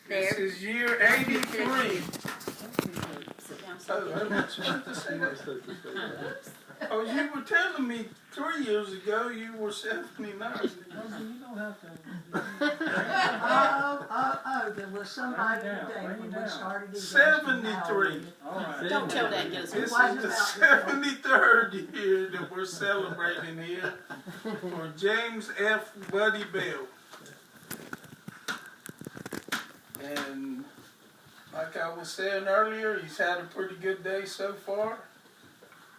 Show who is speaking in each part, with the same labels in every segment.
Speaker 1: This
Speaker 2: There.
Speaker 1: is year 83.
Speaker 2: Sit down.
Speaker 1: Oh, I want you to say that. Oh, you were telling me 3 years ago you were 79.
Speaker 3: There was somebody today when we started.
Speaker 1: 73.
Speaker 2: Don't tell that. Get us.
Speaker 1: This is the 73rd year that we're celebrating here for James F. Buddy Bell. And like I was saying earlier, he's had a pretty good day so far.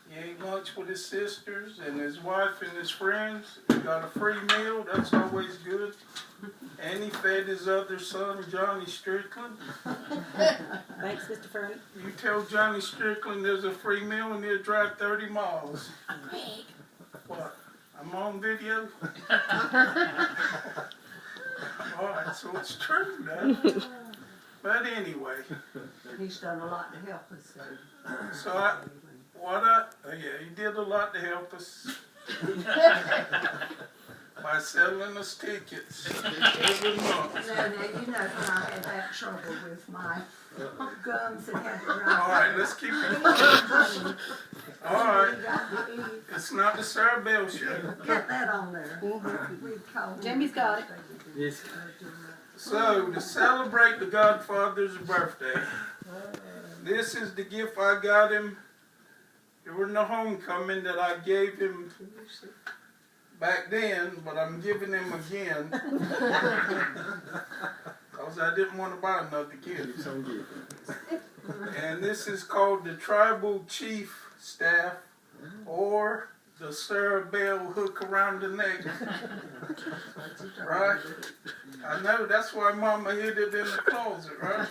Speaker 1: He ate lunch with his sisters and his wife and his friends. He got a free meal, that's always good. And he fed his other son, Johnny Strickland.
Speaker 2: Thanks, Mr. Fernie.
Speaker 1: You tell Johnny Strickland there's a free meal and he'll drive 30 miles. What? I'm on video? Alright, so it's true now. But anyway.
Speaker 3: He's done a lot to help us.
Speaker 1: He did a lot to help us. By selling us tickets every month.
Speaker 3: Now, you know when I had that trouble with my gums and had to run.
Speaker 1: Alright, let's keep it moving. Alright. It's not the Sarah Bell show.
Speaker 3: Get that on there.
Speaker 2: Jamie's got it.
Speaker 4: Yes.
Speaker 1: So, to celebrate the Godfather's birthday, this is the gift I got him during the homecoming that I gave him back then, but I'm giving him again. Because I didn't want to buy another gift. And this is called the Tribal Chief Staff, or the Sarah Bell hook around the neck. Right? I know, that's why Mama hid it in the closet, right?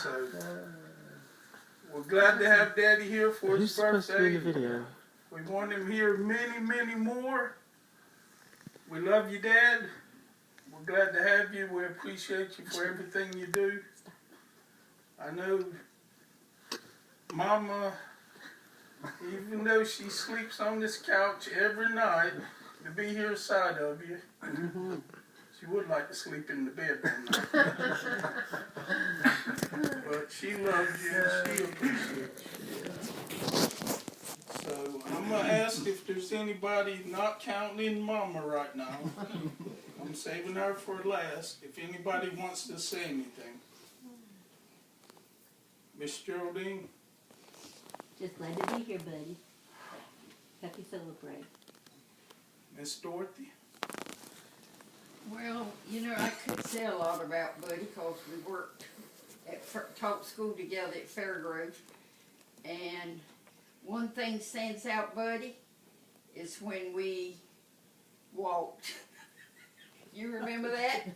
Speaker 1: So, we're glad to have Daddy here for his birthday. We want him here many, many more. We love you, Dad. We're glad to have you. We appreciate you for everything you do. I know Mama, even though she sleeps on this couch every night to be here side of you, she would like to sleep in the bed one night. But she loves you and she appreciates you. So I'm going to ask if there's anybody, not counting Mama right now, I'm saving her for last, if anybody wants to say anything. Miss Geraldine?
Speaker 5: Just glad to be here, buddy. Happy celebrate.
Speaker 1: Miss Dorothy?
Speaker 6: Well, you know, I could say a lot about Buddy because we worked at taught school together at Fairgrove. And one thing stands out, Buddy, is when we walked. You remember that?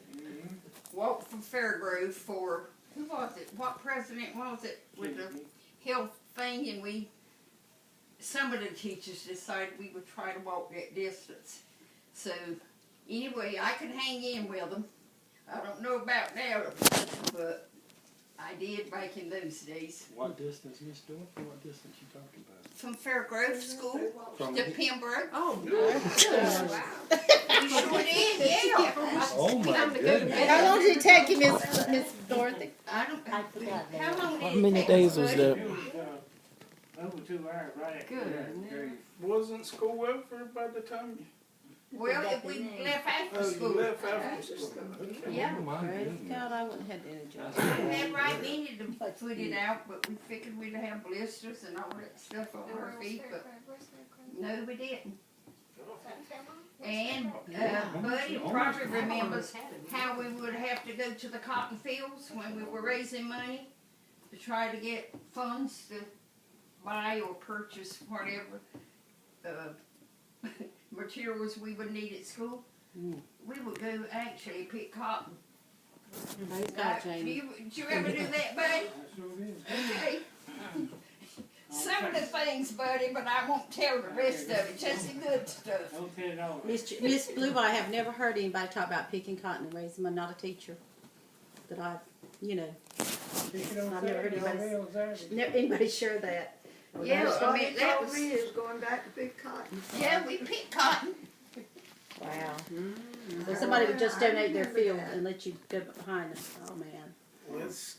Speaker 6: Walked from Fairgrove for, who was it? What president was it with the health thing? And some of the teachers decided we would try to walk that distance. So anyway, I could hang in with them. I don't know about now, but I did back in those days.
Speaker 4: What distance, Miss Dorothy? What distance you talking about?
Speaker 6: From Fairgrove School
Speaker 4: From
Speaker 6: to Pembroke.
Speaker 2: Oh,
Speaker 6: Wow. We sure did, yeah.
Speaker 4: Oh my goodness.
Speaker 2: How long did it take you, Miss Dorothy?
Speaker 6: I don't,
Speaker 5: I forgot that.
Speaker 6: how long did
Speaker 7: How
Speaker 6: it
Speaker 7: many
Speaker 6: take
Speaker 7: days
Speaker 6: us,
Speaker 7: was
Speaker 6: Buddy?
Speaker 7: that?
Speaker 8: Over 2 hours, right?
Speaker 6: Good.
Speaker 1: Wasn't school over by the time you...
Speaker 6: Well, if we left after
Speaker 1: Oh,
Speaker 6: school.
Speaker 1: you left after school. Okay.
Speaker 6: Yeah.
Speaker 4: Oh my
Speaker 7: Praise
Speaker 4: goodness.
Speaker 7: God, I wouldn't have had any job.
Speaker 6: We had right needed to put it out, but we figured we'd have blisters and all that stuff on our feet, but no, we didn't. And Buddy probably remembers how we would have to go to the cotton fields when we were raising money to try to get funds to buy or purchase whatever materials we would need at school. We would go actually pick cotton.
Speaker 7: Praise God, Jamie.
Speaker 6: Did you ever do that, Buddy?
Speaker 8: I sure did.
Speaker 6: Okay. Some of the things, Buddy, but I won't tell the rest of it, just the good stuff.
Speaker 8: Don't tell it all.
Speaker 7: Miss Blue, I have never heard anybody talk about picking cotton and raising money. Not a teacher that I've,
Speaker 8: Pick it on
Speaker 7: I've never heard
Speaker 8: Saturday, on Saturday.
Speaker 7: never anybody share that.
Speaker 6: Yeah,
Speaker 3: That's
Speaker 6: I
Speaker 3: what
Speaker 6: mean,
Speaker 3: he
Speaker 6: that
Speaker 3: told
Speaker 6: was,
Speaker 3: me is going back to big cotton.
Speaker 6: yeah, we picked cotton.
Speaker 7: Wow. So somebody would just donate their field and let you go behind it. Oh, man.
Speaker 1: Let's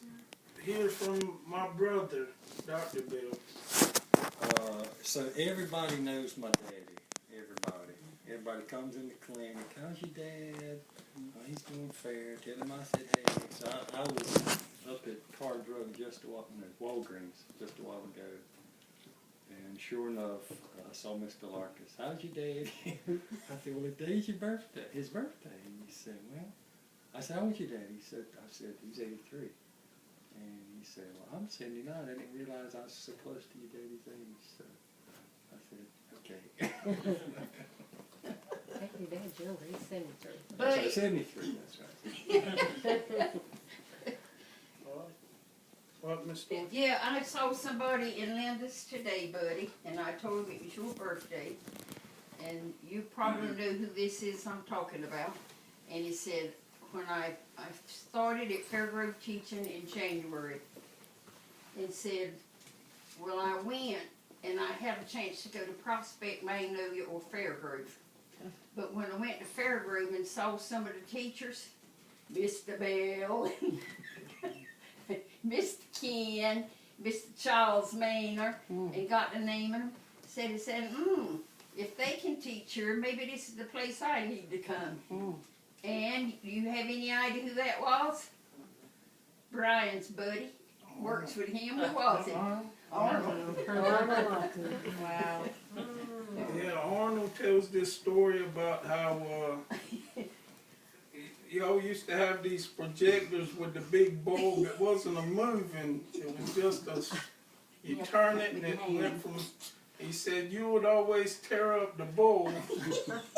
Speaker 1: hear from my brother, Dr. Bill.
Speaker 9: So everybody knows my daddy. Everybody comes in the clinic. How's your dad? Oh, he's doing fair. Tell him I said hey. So I was up at Car Drug Walgreens just a while ago. And sure enough, I saw Mr. Larkus. How's your dad? I said, well, today's your birthday. His birthday. And he said, well, I said, how old's your dad? I said, he's 83. And he said, well, I'm 79. I didn't realize I was so close to your daddy's age. So I said, okay.
Speaker 5: Your dad's younger, he's 73.
Speaker 9: So 73, that's right.
Speaker 1: What, Miss Thornton?
Speaker 6: Yeah, I saw somebody in Lindis today, buddy, and I told him it was your birthday. And you probably know who this is I'm talking about. And he said, when I started at Fairgrove teaching in January, and said, well, I went and I had a chance to go to Prospect, Magnolia, or Fairgrove. But when I went to Fairgrove and saw some of the teachers, Mr. Bell, Mr. Ken, Mr. Charles Maynard, and got to naming them, said, if they can teach her, maybe this is the place I need to come. And do you have any idea who that was? Brian's buddy. Works with him. Who was it? Arnold.
Speaker 7: Wow.
Speaker 1: Yeah, Arnold tells this story about how y'all used to have these projectors with the big bulb. It wasn't a moving, it was just you turn it and it went from, he said you would always tear up the bulb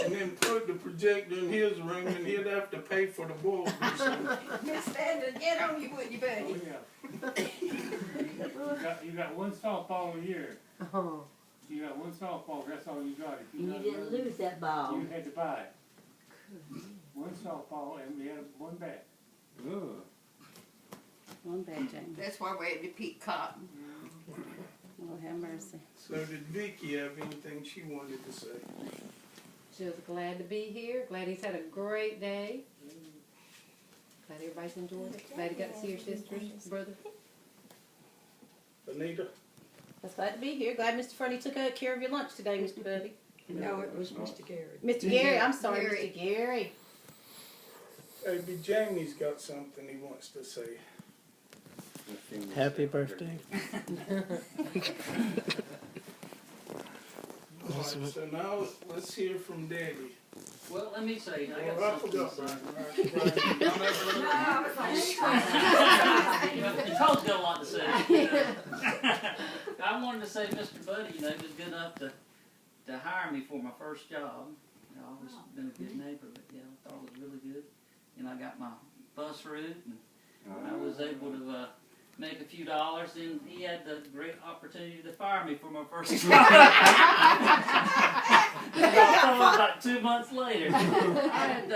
Speaker 1: and then put the projector in his room and he'd have to pay for the bulb.
Speaker 6: Miss Sanders, get on you, would you,
Speaker 8: Oh,
Speaker 6: buddy?
Speaker 8: yeah. You got one softball a year.
Speaker 5: Oh,
Speaker 8: You got one softball, that's all you got. If
Speaker 5: you
Speaker 8: got
Speaker 5: didn't
Speaker 8: another,
Speaker 5: lose that ball.
Speaker 8: You had to buy it. One softball and we had one bat.
Speaker 9: Ugh.
Speaker 7: One bad, James.
Speaker 6: That's why we had to pick cotton.
Speaker 7: Lord have mercy.
Speaker 1: So did Vicky have anything she wanted to say?
Speaker 10: Just glad to be here. Glad he's had a great day. Glad everybody's enjoyed it. Glad he got to see your sisters, brother.
Speaker 1: Anita?
Speaker 7: That's glad to be here. Glad Mr. Fernie took care of your lunch today, Mr. Buddy.
Speaker 3: No, it was Mr. Gary.
Speaker 7: Mr. Gary, I'm sorry,
Speaker 6: Gary.
Speaker 7: Mr. Gary.
Speaker 1: Maybe Jamie's got something he wants to say.
Speaker 4: Happy birthday.
Speaker 1: All right, so now let's hear from Daddy.
Speaker 11: Well, let me say, I
Speaker 1: Oh, I
Speaker 11: got something to
Speaker 1: forgot,
Speaker 11: say.
Speaker 1: Brian.
Speaker 11: You told got a lot to say. I wanted to say, Mr. Buddy, he was good enough to hire me for my first job. I've always been a good neighbor, but I thought it was really good. I got my bus route, and I was able to make a few dollars, and he had the great opportunity to fire me for my first job. About 2 months later. I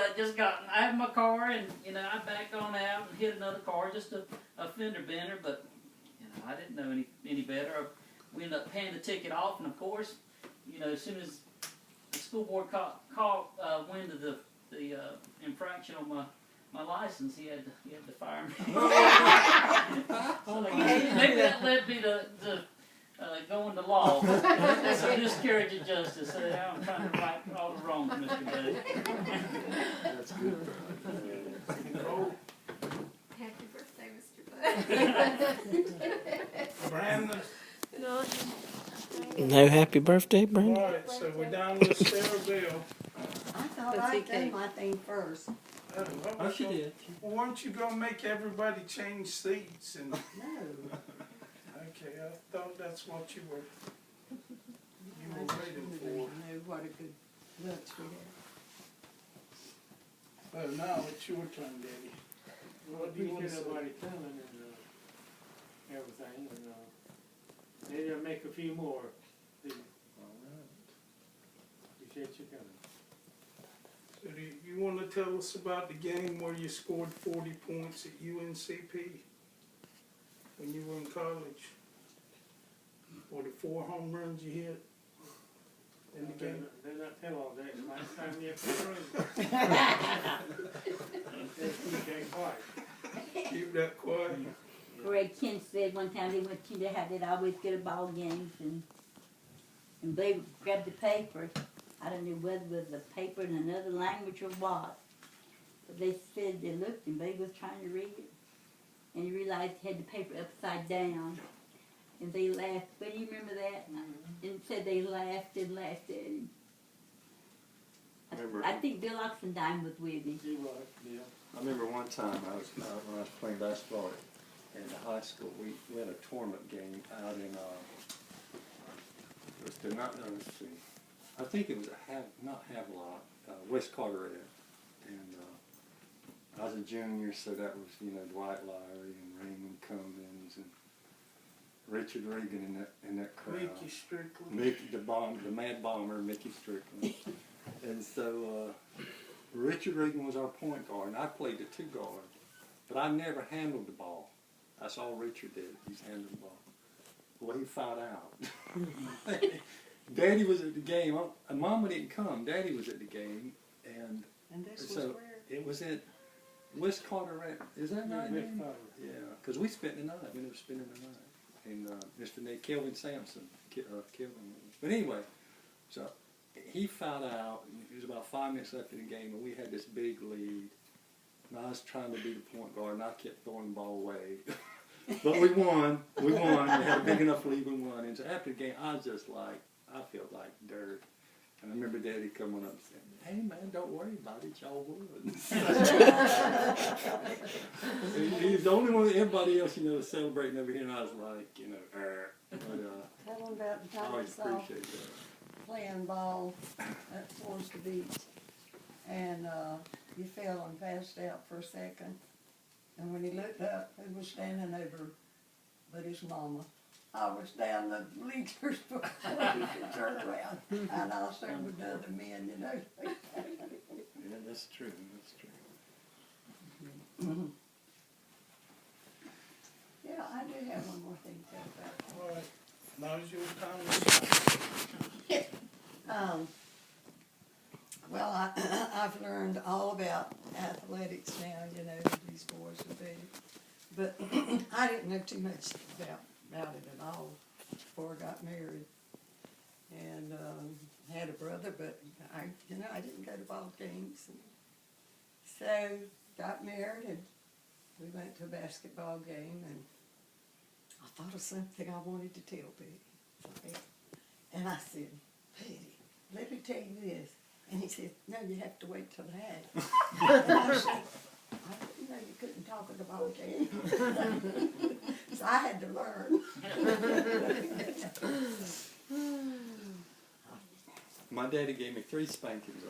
Speaker 11: had my car, and I backed on out and hit another car, just a fender bender, but I didn't know any better. We ended up paying the ticket off, and of course, as soon as the school board caught wind of the infraction on my license, he had to fire me. So maybe that led me to go into law. That's a miscarriage of justice. So now I'm trying to right all the wrongs, Mr. Buddy.
Speaker 9: That's good.
Speaker 1: Oh,
Speaker 6: Happy birthday, Mr. Bud.
Speaker 1: Brandon.
Speaker 4: No happy birthday,
Speaker 1: All
Speaker 4: Brandon?
Speaker 1: right, so we're down with Sarah Bell.
Speaker 3: I thought I'd done my thing first.
Speaker 9: Oh, she did.
Speaker 1: Well, why don't you go make everybody change seats and?
Speaker 3: No.
Speaker 1: Okay, I thought that's what you were waiting for.
Speaker 3: No, what a good lunch we had.
Speaker 1: Well, now it's your turn, Daddy. What do you want to say?
Speaker 8: Nobody telling and everything, and maybe I'll make a few more. You said you're coming.
Speaker 1: So do you want to tell us about the game where you scored 40 points at UNCP when you were in college? Or the 4 home runs you hit? in the game.
Speaker 8: They're not tell all that, last time you have to run. Just keep that quiet.
Speaker 1: Keep that quiet.
Speaker 5: Greg Kent said one time they went to the house, they'd always go to ball games and they would grab the paper. I don't know whether it was the paper in another language or what. But they said they looked and Babe was trying to read it. And he realized he had the paper upside down. And they laughed. But do you remember that? And said they laughed and laughed at him.
Speaker 9: Remember-
Speaker 5: I think Bill Oxendine was with him.
Speaker 8: You was, yeah.
Speaker 9: I remember one time when I was playing basketball in the high school, we had a tournament game out in, it was let's see, I think it was not Havelock, West Carteret. And I was a junior, so that was, Dwight Lowry and Raymond Cummins and Richard Regan in that crowd.
Speaker 1: Mickey Strickland.
Speaker 9: Mickey, the Mad Bomber, Mickey Strickland. And so Richard Regan was our point guard, and I played the two guard. But I never handled the ball. That's all Richard did. He's handled the ball. Well, he found out. Daddy was at the game. Mama didn't come. Daddy was at the game, and
Speaker 3: this was
Speaker 9: so
Speaker 3: where?
Speaker 9: it was at West Carteret. Is that right?
Speaker 8: West
Speaker 9: Name?
Speaker 8: Carteret.
Speaker 9: Yeah, because we spent the night. We ended up spending the night. And Mr. Nate Kelvin Sampson, Kelvin. But anyway, so he found out. It was about 5 minutes left in the game, and we had this big lead. And I was trying to be the point guard, and I kept throwing the ball away. But we won. We had a big enough lead, we won. And so after the game, I was just like, I felt like dirt. And I remember Daddy coming up and saying, "Hey man, don't worry about it, y'all won." He was the only one, everybody else, was celebrating over here, and I was like, but
Speaker 3: Tell them about the
Speaker 9: I
Speaker 3: time you
Speaker 9: always
Speaker 3: saw
Speaker 9: appreciate that.
Speaker 3: playing ball at Forest Beach, and you fell and passed out for a second. And when he looked up, who was standing over but his mama? I was down the bleachers before he could turn around, and I was there with the other men,
Speaker 9: Yeah, that's true. That's true.
Speaker 3: Yeah, I do have one more thing to say about
Speaker 1: All right. Now's your time.
Speaker 3: Well, I've learned all about athletics now, these boys are big. But I didn't know too much about it at all before I got married. And had a brother, but I didn't go to ball games. So got married, and we went to a basketball game, and I thought of something I wanted to tell Betty. And I said, "Betty, let me tell you this." And he said, "No, you have to wait till that." And I said, "I didn't know you couldn't talk at the ball game." So I had to learn.
Speaker 9: My daddy gave me 3 spankings.